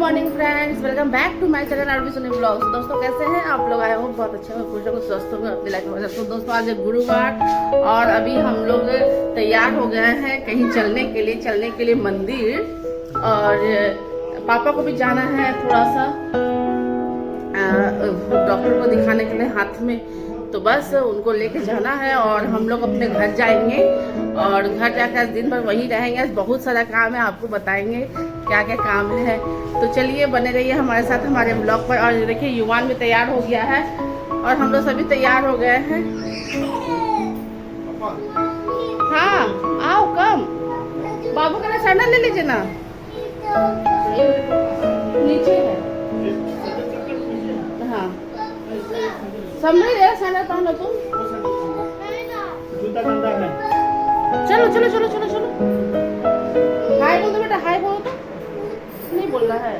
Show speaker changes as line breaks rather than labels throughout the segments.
Morning friends, welcome back to my channel R B Soni blogs. दोस्तों कैसे हैं आप लोग? आए हो बहुत अच्छे हो, खुश हो, स्वस्थ हो अपनी लाइफ में। तो दोस्तों आज है गुरुवार और अभी हम लोग तैयार हो गए हैं कहीं चलने के लिए मंदिर। और पापा को भी जाना है थोड़ा सा डॉक्टर को दिखाने के लिए हाथ में, तो बस उनको लेके जाना है और हम लोग अपने घर जाएंगे और घर जाकर दिन भर वहीं रहेंगे। बहुत सारा काम है, आपको बताएंगे क्या क्या काम है। तो चलिए बने रहिए हमारे साथ हमारे ब्लॉग पर। और देखिए युवान भी तैयार हो गया है और हम लोग सभी तैयार हो गए हैं। हाँ आओ कम, बाबू का ना सैंडल ले लीजिए ना, नीचे है। हाँ सब नहीं रहे, सैंडल पहन लो तुम। चलो चलो चलो चलो चलो, हाय बोल दो बेटा, हाय बोलो तो। नहीं बोल रहा है।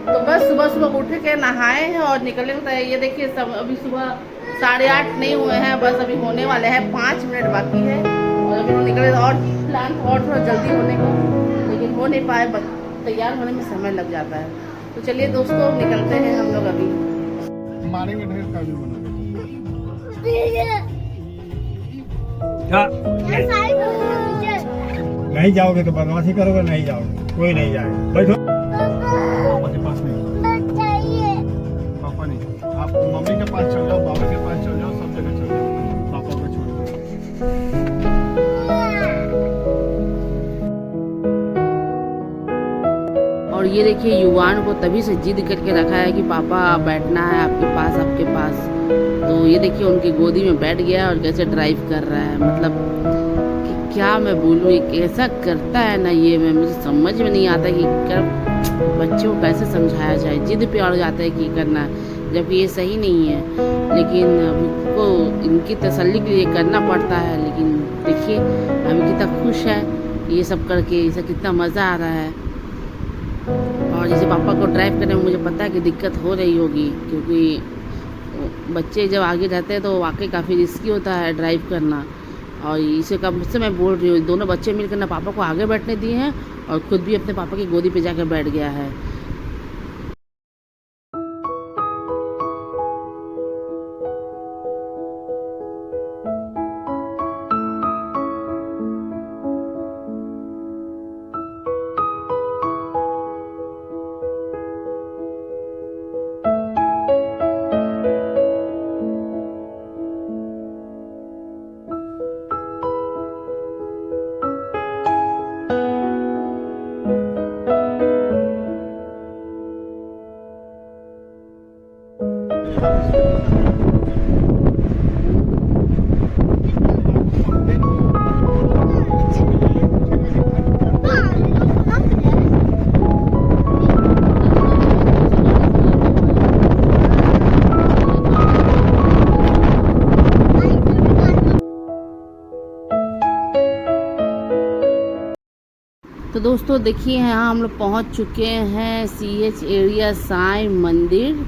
तो बस सुबह सुबह उठ के नहाए हैं और निकलने को तैयार। ये देखिए सब अभी सुबह 8:30 नहीं हुए हैं, बस अभी होने वाले हैं, 5 मिनट बाकी है और अभी निकले। और प्लान और थोड़ा जल्दी होने को, लेकिन हो नहीं पाए, तैयार होने में समय लग जाता है। तो चलिए दोस्तों निकलते हैं हम लोग अभी।
मारेंगे ढेर का भी बना नहीं जाओगे तो बदमाशी करोगे, नहीं जाओगे, कोई नहीं जाएगा। बैठो पापा के पास नहीं, पापा नहीं, आप मम्मी के पास चल जाओ, बाबा के पास चल जाओ, सब जगह चल जाओ, पापा को छोड़ दो।
और ये देखिए युवान को तभी से जिद करके रखा है कि पापा बैठना है आपके पास, आपके पास। तो ये देखिए उनकी गोदी में बैठ गया और कैसे ड्राइव कर रहा है। मतलब क्या मैं बोलूँ, ये कैसा करता है ना, ये मुझे समझ में नहीं आता कि बच्चों को कैसे समझाया जाए। जिद पे अड़ जाता है कि करना है, जबकि ये सही नहीं है, लेकिन उनको इनकी तसल्ली के लिए करना पड़ता है। लेकिन देखिए अभी कितना खुश है ये सब करके, इसे कितना मज़ा आ रहा है। और जैसे पापा को ड्राइव करने में मुझे पता है कि दिक्कत हो रही होगी, क्योंकि बच्चे जब आगे रहते हैं तो वाकई काफ़ी रिस्की होता है ड्राइव करना। और इसे कब से मैं बोल रही हूँ, दोनों बच्चे मिलकर ना पापा को आगे बैठने दिए हैं और खुद भी अपने पापा की गोदी पे जाकर बैठ गया है। तो दोस्तों देखिए यहाँ हम लोग पहुँच चुके हैं CH एरिया साईं मंदिर।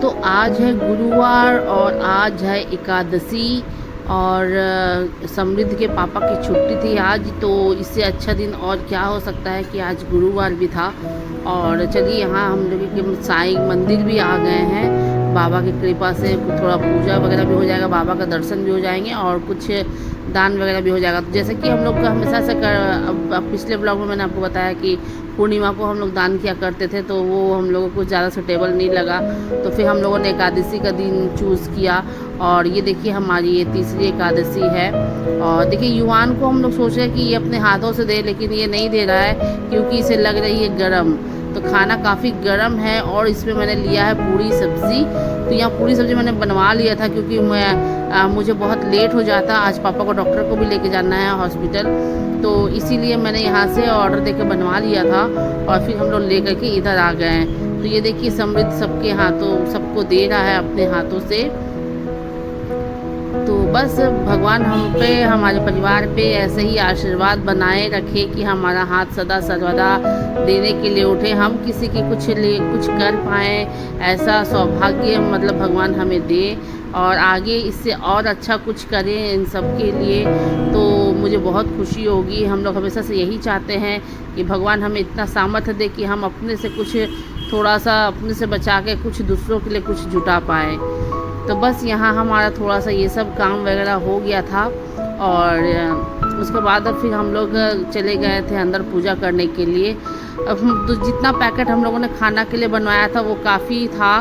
तो आज है गुरुवार और आज है एकादशी और समृद्ध के पापा की छुट्टी थी आज। तो इससे अच्छा दिन और क्या हो सकता है कि आज गुरुवार भी था। और चलिए यहाँ हम लोग के साईं मंदिर भी आ गए हैं। बाबा की कृपा से थोड़ा पूजा वगैरह भी हो जाएगा, बाबा का दर्शन भी हो जाएंगे और कुछ दान वगैरह भी हो जाएगा। तो जैसे कि हम लोग का हमेशा से पिछले ब्लॉग में मैंने आपको बताया कि पूर्णिमा को हम लोग दान किया करते थे, तो वो हम लोगों को ज़्यादा सूटेबल नहीं लगा। तो फिर हम लोगों ने एकादशी का दिन चूज़ किया। और ये देखिए हमारी ये तीसरी एकादशी है। और देखिए युवान को हम लोग सोच रहे हैं कि ये अपने हाथों से दे, लेकिन ये नहीं दे रहा है क्योंकि इसे लग रही है गर्म। तो खाना काफ़ी गर्म है और इसमें मैंने लिया है पूरी सब्ज़ी। तो यहाँ पूरी सब्ज़ी मैंने बनवा लिया था क्योंकि मुझे बहुत लेट हो जाता। आज पापा को डॉक्टर को भी लेके जाना है हॉस्पिटल, तो इसीलिए मैंने यहाँ से ऑर्डर देकर बनवा लिया था और फिर हम लोग ले करके इधर आ गए हैं। तो ये देखिए समृद्ध सबके हाथों सबको दे रहा है अपने हाथों से। तो बस भगवान हम पे, हमारे परिवार पे ऐसे ही आशीर्वाद बनाए रखे कि हमारा हाथ सदा सर्वदा देने के लिए उठे, हम किसी की कुछ कर पाएँ, ऐसा सौभाग्य मतलब भगवान हमें दे और आगे इससे और अच्छा कुछ करें इन सब के लिए। तो मुझे बहुत खुशी होगी। हम लोग हमेशा से यही चाहते हैं कि भगवान हमें इतना सामर्थ्य दे कि हम अपने से कुछ थोड़ा सा अपने से बचा के कुछ दूसरों के लिए कुछ जुटा पाएँ। तो बस यहाँ हमारा थोड़ा सा ये सब काम वगैरह हो गया था और उसके बाद फिर हम लोग चले गए थे अंदर पूजा करने के लिए। अब तो जितना पैकेट हम लोगों ने खाना के लिए बनवाया था वो काफ़ी था,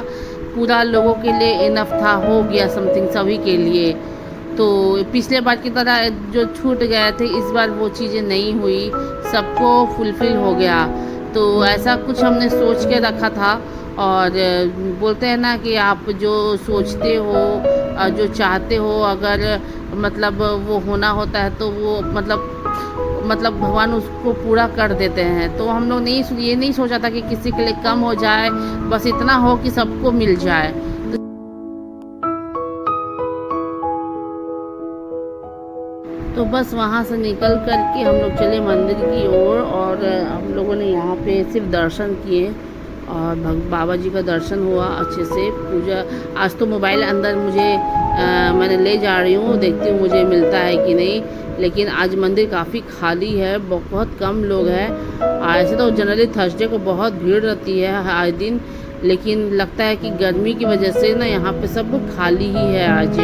पूरा लोगों के लिए इनफ था, हो गया समथिंग सभी के लिए। तो पिछले बार की तरह जो छूट गए थे इस बार वो चीज़ें नहीं हुई, सबको फुलफ़िल हो गया। तो ऐसा कुछ हमने सोच के रखा था और बोलते हैं ना कि आप जो सोचते हो जो चाहते हो अगर मतलब वो होना होता है तो वो मतलब भगवान उसको पूरा कर देते हैं। तो हम लोग ये नहीं सोचा था कि किसी के लिए कम हो जाए, बस इतना हो कि सबको मिल जाए। तो बस वहाँ से निकल कर के हम लोग चले मंदिर की ओर और हम लोगों ने यहाँ पे सिर्फ दर्शन किए और बाबा जी का दर्शन हुआ अच्छे से। पूजा आज तो मोबाइल अंदर मैंने ले जा रही हूँ, देखती हूँ मुझे मिलता है कि नहीं, लेकिन आज मंदिर काफ़ी खाली है, बहुत कम लोग हैं। ऐसे तो जनरली थर्सडे को बहुत भीड़ रहती है हर दिन, लेकिन लगता है कि गर्मी की वजह से ना यहाँ पे सब खाली ही है। आज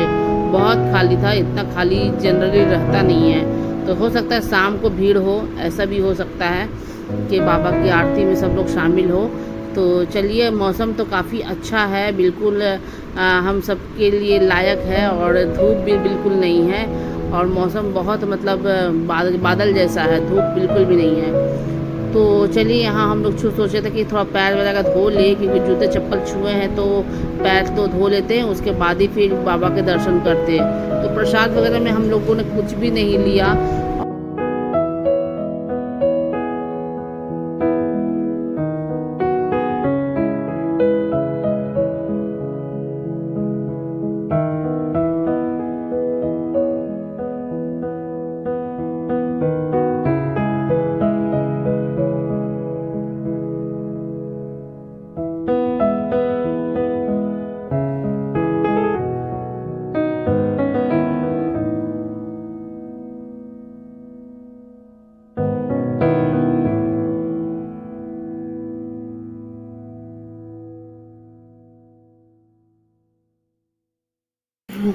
बहुत खाली था, इतना खाली जनरली रहता नहीं है। तो हो सकता है शाम को भीड़ हो, ऐसा भी हो सकता है कि बाबा की आरती में सब लोग शामिल हो। तो चलिए, मौसम तो काफ़ी अच्छा है, बिल्कुल हम सब के लिए लायक है और धूप भी बिल्कुल नहीं है और मौसम बहुत मतलब बादल जैसा है, धूप बिल्कुल भी नहीं है। तो चलिए, यहाँ हम लोग सोचे थे कि थोड़ा पैर वगैरह धो ले, क्योंकि जूते चप्पल छुए हैं तो पैर तो धो लेते हैं, उसके बाद ही फिर बाबा के दर्शन करते हैं। तो प्रसाद वगैरह में हम लोगों ने कुछ भी नहीं लिया।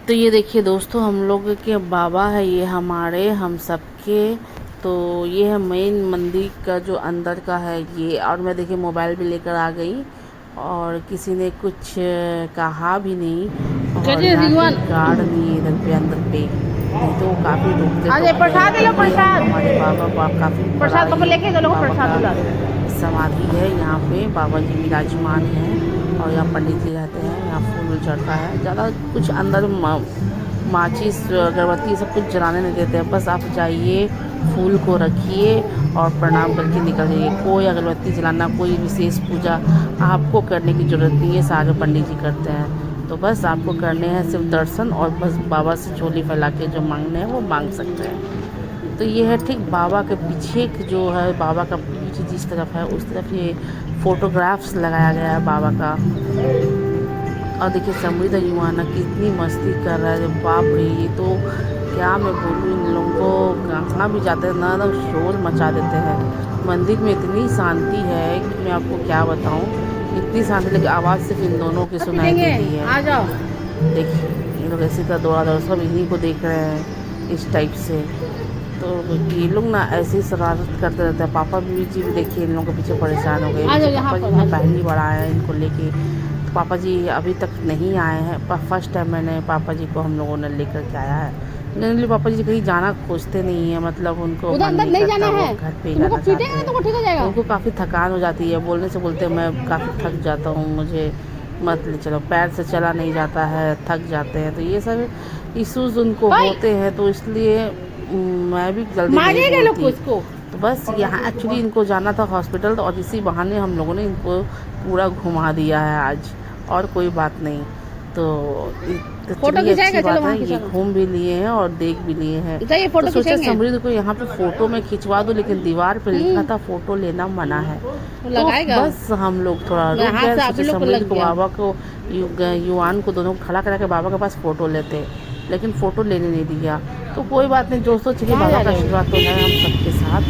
तो ये देखिए दोस्तों, हम लोग के बाबा है ये हमारे हम सबके। तो ये है मेन मंदिर का जो अंदर का है ये। और मैं देखिए मोबाइल भी लेकर आ गई और किसी ने कुछ कहा भी नहीं और गार्ड नहीं इधर पे अंदर पे, नहीं तो काफ़ी रुकते।
प्रसाद ले लो, प्रसाद।
हमारे बाबा काफ़ी
प्रसाद को लेके दो लोगों प्रसाद ला।
समाधि है यहाँ पे, बाबा जी विराजमान हैं और यहाँ पंडित जी रहते हैं। यहाँ फूल चढ़ता है, ज़्यादा कुछ अंदर माचिस अगरबत्ती सब कुछ जलाने नहीं देते हैं। बस आप जाइए, फूल को रखिए और प्रणाम करके निकल जाइए। कोई अगरबत्ती जलाना, कोई विशेष पूजा आपको करने की ज़रूरत नहीं है, सारे पंडित जी करते हैं। तो बस आपको करने हैं सिर्फ दर्शन और बस बाबा से झोली फैला के जो मांगने हैं वो मांग सकते हैं। तो ये है ठीक बाबा के पीछे जो है, बाबा का पीछे जिस तरफ है उस तरफ ये फ़ोटोग्राफ्स लगाया गया है बाबा का। और देखिए समृद्ध युवाना कितनी मस्ती कर रहा है, बाप रे! ये तो क्या मैं बोलूँ, इन लोगों को कहाँ भी जाते हैं ना शोर मचा देते हैं। मंदिर में इतनी शांति है कि मैं आपको क्या बताऊँ, इतनी शांति, लेकिन आवाज़ सिर्फ इन दोनों की सुनाई देती है।
आ जाओ,
देखिए ये लोग ऐसी तरह दौड़ा सब इन्हीं को देख रहे हैं इस टाइप से। तो ये लोग ना ऐसे ही शरारत करते रहते हैं। पापा भी जी भी देखिए इन लोगों के पीछे परेशान हो गए। पापा जी ने पहली बार आया है इनको लेके, तो पापा जी अभी तक नहीं आए हैं। फर्स्ट टाइम मैंने पापा जी को हम लोगों ने लेकर के आया है। जनरली पापा जी कहीं जाना खोजते नहीं है, मतलब उनको
अंदर नहीं जाना है,
घर पे जाना चाहते हैं।
तो ठीक हो जाएगा।
उनको काफ़ी थकान हो जाती है, बोलने से बोलते मैं काफ़ी थक जाता हूँ, मुझे मत ले चलो, पैर से चला नहीं जाता है, थक जाते हैं। तो ये सब इश्यूज उनको होते हैं, तो इसलिए मैं भी जल्दी नहीं बोलती। तो बस यहाँ एक्चुअली इनको जाना था हॉस्पिटल, और इसी बहाने हम लोगों ने इनको पूरा घुमा दिया है आज, और कोई बात नहीं। तो चलिए अच्छी बात है, ये घूम भी लिए हैं और देख भी लिए हैं। तो सोचा समृद्ध को यहाँ पे फोटो में खिंचवा दो, लेकिन दीवार पे लिखा था फोटो लेना मना है। तो बस हम लोग थोड़ा रुक गए, समृद्ध को बाबा को युवान को दोनों खड़ा करा के बाबा के पास फ़ोटो लेते, लेकिन फ़ोटो लेने नहीं दिया। तो तो कोई बात नहीं दोस्तों, चलिए बाबा का आशीर्वाद तो है हम सबके साथ।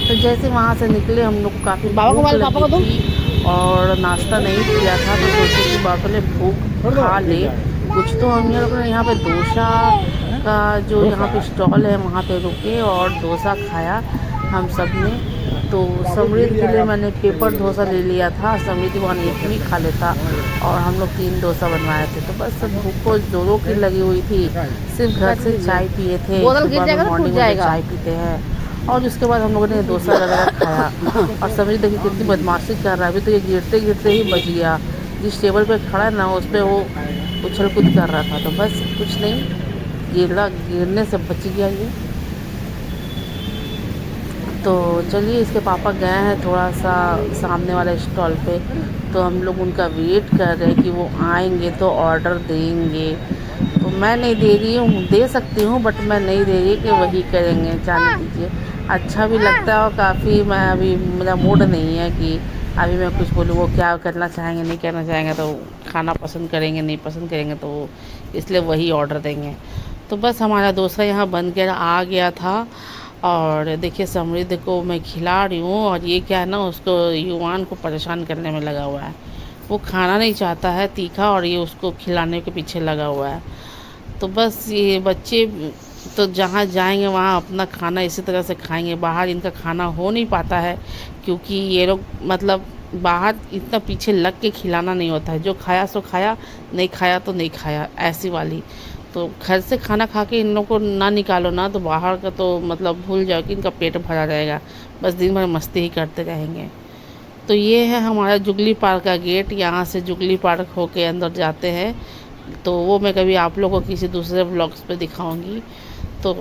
तो जैसे वहाँ से निकले हम लोग को काफ़ी
बाबा को
भूख
बोल, पापा को दो।
लगी थी और नाश्ता नहीं किया था, तो सोचे कि बाबा ने भूख खा ले कुछ। तो हम लोग ने यहाँ पे डोसा का जो यहाँ पे स्टॉल है वहाँ पे रुके और डोसा खाया हम सब ने। तो समृद्ध के लिए मैंने पेपर डोसा ले लिया था, समृद्ध वहाँ एक भी खा लेता और हम लोग 3 डोसा बनवाए थे। तो बस भूख को जोरों की लगी हुई थी, सिर्फ घर से चाय पिए थे,
बोतल गिर जाएगा तो
मॉर्निंग
टूट
में
जाएगा।
चाय पीते हैं। और उसके बाद हम लोगों ने डोसा वगैरह खाया और समृद्ध देखिए कितनी बदमाशी कर रहा है। अभी तो ये गिरते गिरते ही बच गया, जिस टेबल पे खड़ा है ना उस पर वो उछल कूद कर रहा था। तो बस कुछ नहीं, गिरने से बच गया ये। तो चलिए इसके पापा गए हैं थोड़ा सा सामने वाले स्टॉल पे, तो हम लोग उनका वेट कर रहे हैं कि वो आएंगे तो ऑर्डर देंगे। तो मैं नहीं दे रही हूँ, दे सकती हूँ बट मैं नहीं दे रही कि वही करेंगे, जाने दीजिए। अच्छा भी लगता है और काफ़ी मैं अभी मेरा मूड नहीं है कि अभी मैं कुछ बोलूँ। वो क्या करना चाहेंगे नहीं करना चाहेंगे, तो खाना पसंद करेंगे नहीं पसंद करेंगे, तो इसलिए वही ऑर्डर देंगे। तो बस हमारा डोसा यहाँ बन कर आ गया था और देखिए समृद्ध को मैं खिला रही हूँ और ये क्या है ना, उसको युवान को परेशान करने में लगा हुआ है। वो खाना नहीं चाहता है तीखा और ये उसको खिलाने के पीछे लगा हुआ है। तो बस ये बच्चे तो जहाँ जाएंगे वहाँ अपना खाना इसी तरह से खाएंगे, बाहर इनका खाना हो नहीं पाता है क्योंकि ये लोग मतलब बाहर इतना पीछे लग के खिलाना नहीं होता है। जो खाया सो खाया, नहीं खाया तो नहीं खाया, ऐसी वाली। तो घर से खाना खा के इन लोग को ना निकालो ना, तो बाहर का तो मतलब भूल जाओ कि इनका पेट भरा रहेगा, बस दिन भर मस्ती ही करते रहेंगे। तो ये है हमारा जुगली पार्क का गेट, यहाँ से जुगली पार्क होके अंदर जाते हैं। तो वो मैं कभी आप लोगों को किसी दूसरे व्लॉग्स पे दिखाऊंगी। तो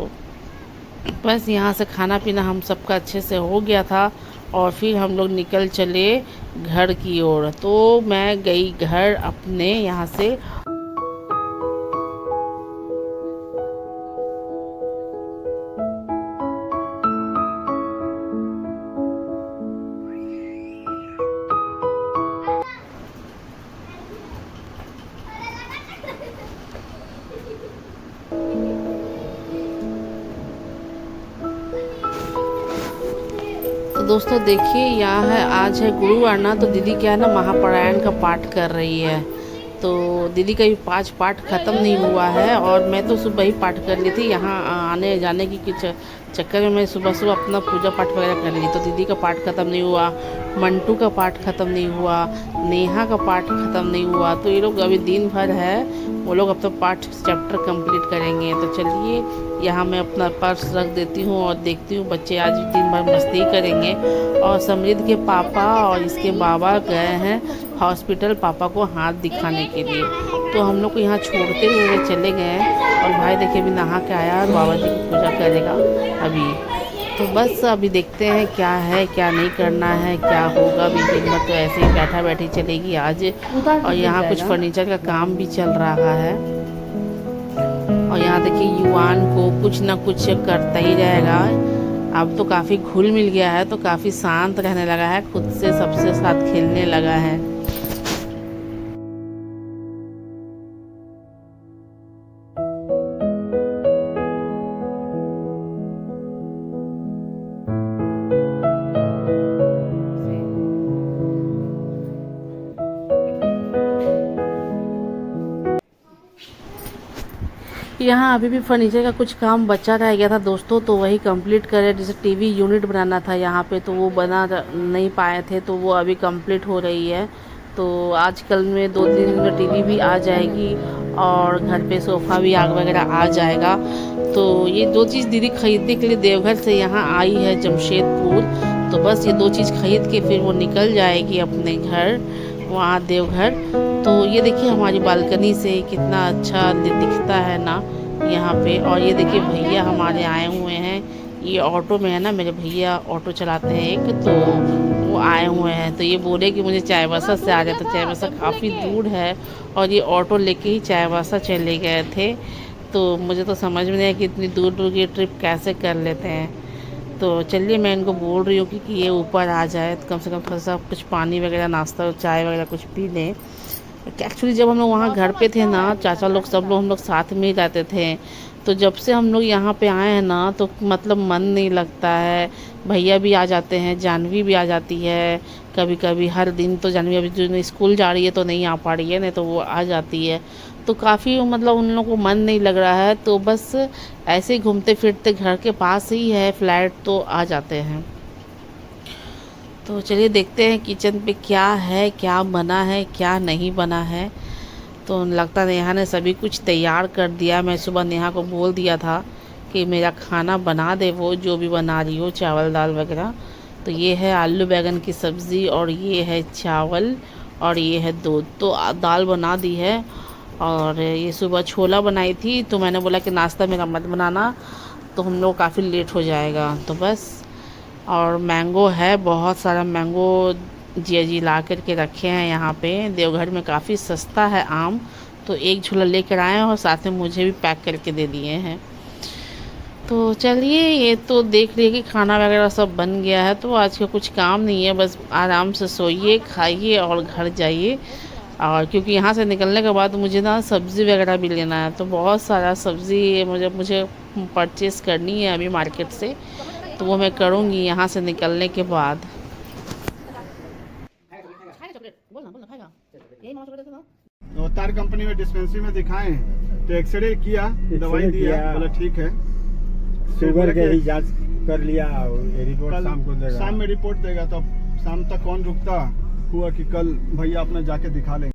बस यहाँ से खाना पीना हम सबका अच्छे से हो गया था और फिर हम लोग निकल चले घर की ओर। तो मैं गई घर अपने यहाँ से। तो दोस्तों देखिए यहाँ है, आज है गुरुवार ना, तो दीदी क्या है ना महापारायण का पाठ कर रही है। तो दीदी का भी 5 पाठ ख़त्म नहीं हुआ है और मैं तो सुबह ही पाठ कर ली थी। यहाँ आने जाने की कुछ चक्कर में मैं सुबह सुबह अपना पूजा पाठ वगैरह कर ली। तो दीदी का पाठ ख़त्म नहीं हुआ, मंटू का पाठ ख़त्म नहीं हुआ, नेहा का पाठ ख़त्म नहीं हुआ। तो ये लोग अभी दिन भर है, वो लोग अपना पाठ चैप्टर कंप्लीट करेंगे। तो चलिए यहाँ मैं अपना पर्स रख देती हूँ और देखती हूँ बच्चे आज दिन भर मस्ती करेंगे। और समृद्ध के पापा और इसके बाबा गए हैं हॉस्पिटल पापा को हाथ दिखाने के लिए। तो हम लोग को यहाँ छोड़ते हुए चले गए हैं और भाई देखिए अभी नहा के आया और बाबा जी की पूजा करेगा अभी। तो बस अभी देखते हैं क्या है क्या नहीं करना है, क्या होगा। अभी दिन भर तो ऐसे ही बैठा बैठी चलेगी आज। और यहाँ कुछ फर्नीचर का काम भी चल रहा है और यहाँ देखिए युवान को कुछ ना कुछ करता ही रहेगा। अब तो काफ़ी घुल मिल गया है, तो काफ़ी शांत रहने लगा है, खुद से सबसे साथ खेलने लगा है। यहाँ अभी भी फर्नीचर का कुछ काम बचा रह गया था दोस्तों, तो वही कंप्लीट करे। जैसे टीवी यूनिट बनाना था यहाँ पे, तो वो बना नहीं पाए थे, तो वो अभी कंप्लीट हो रही है। तो आजकल में 2-3 दिन में टीवी भी आ जाएगी और घर पे सोफ़ा भी आग वगैरह आ जाएगा। तो ये 2 चीज़ दीदी खरीदने के लिए देवघर से यहाँ आई है जमशेदपुर। तो बस ये 2 चीज़ खरीद के फिर वो निकल जाएगी अपने घर, वहाँ देवघर। तो ये देखिए हमारी बालकनी से कितना अच्छा दिखता है ना यहाँ पे। और ये देखिए भैया हमारे आए हुए हैं, ये ऑटो में है ना, मेरे भैया ऑटो चलाते हैं एक, तो वो आए हुए हैं। तो ये बोले कि मुझे चाईबासा से आ जाए, तो चाईबासा काफ़ी दूर है और ये ऑटो लेके ही चाईबासा चले गए थे। तो मुझे तो समझ में नहीं आया कि इतनी दूर दूर की ट्रिप कैसे कर लेते हैं। तो चलिए मैं इनको बोल रही हूँ कि ये ऊपर आ जाए, तो कम से कम थोड़ा सा कुछ पानी वगैरह नाश्ता चाय वगैरह कुछ पी लें। एक्चुअली जब हम लोग वहाँ घर पे थे ना, चाचा लोग सब लोग हम लोग साथ में ही रहते थे। तो जब से हम लोग यहाँ पे आए हैं ना तो मतलब मन नहीं लगता है। भैया भी आ जाते हैं, जानवी भी आ जाती है कभी कभी। हर दिन तो जानवी अभी जो स्कूल जा रही है तो नहीं आ पा रही है, नहीं तो वो आ जाती है। तो काफ़ी मतलब उन लोगों को मन नहीं लग रहा है, तो बस ऐसे ही घूमते फिरते घर के पास ही है फ्लैट, तो आ जाते हैं। तो चलिए देखते हैं किचन पे क्या है, क्या बना है, क्या नहीं बना है। तो लगता है नेहा ने सभी कुछ तैयार कर दिया। मैं सुबह नेहा को बोल दिया था कि मेरा खाना बना दे, वो जो भी बना रही हो, चावल दाल वगैरह। तो ये है आलू बैंगन की सब्ज़ी, और ये है चावल, और ये है दूध। तो दाल बना दी है। और ये सुबह छोला बनाई थी, तो मैंने बोला कि नाश्ता मेरा मत बनाना, तो हम लोग काफ़ी लेट हो जाएगा, तो बस। और मैंगो है, बहुत सारा मैंगो जिया जी ला करके रखे हैं यहाँ पे। देवघर में काफ़ी सस्ता है आम, तो एक झोला लेकर आए हैं और साथ में मुझे भी पैक करके दे दिए हैं। तो चलिए, ये तो देख लिए कि खाना वगैरह सब बन गया है, तो आज का कुछ काम नहीं है, बस आराम से सोइए, खाइए और घर जाइए। और क्योंकि यहाँ से निकलने के बाद मुझे ना सब्ज़ी वगैरह भी लेना है, तो बहुत सारा सब्ज़ी मुझे परचेस करनी है अभी मार्केट से, तो वो मैं करूँगी यहाँ से निकलने के बाद।
तो तार कंपनी में डिस्पेंसरी में दिखाएं, तो एक्सरे किया, दवाई दिया, बोला ठीक है।
शुगर के ही जांच कर लिया, रिपोर्ट शाम को देगा।
शाम में रिपोर्ट देगा, तो शाम तक कौन रुकता हुआ कि कल भैया अपना जाके दिखा लेंगे।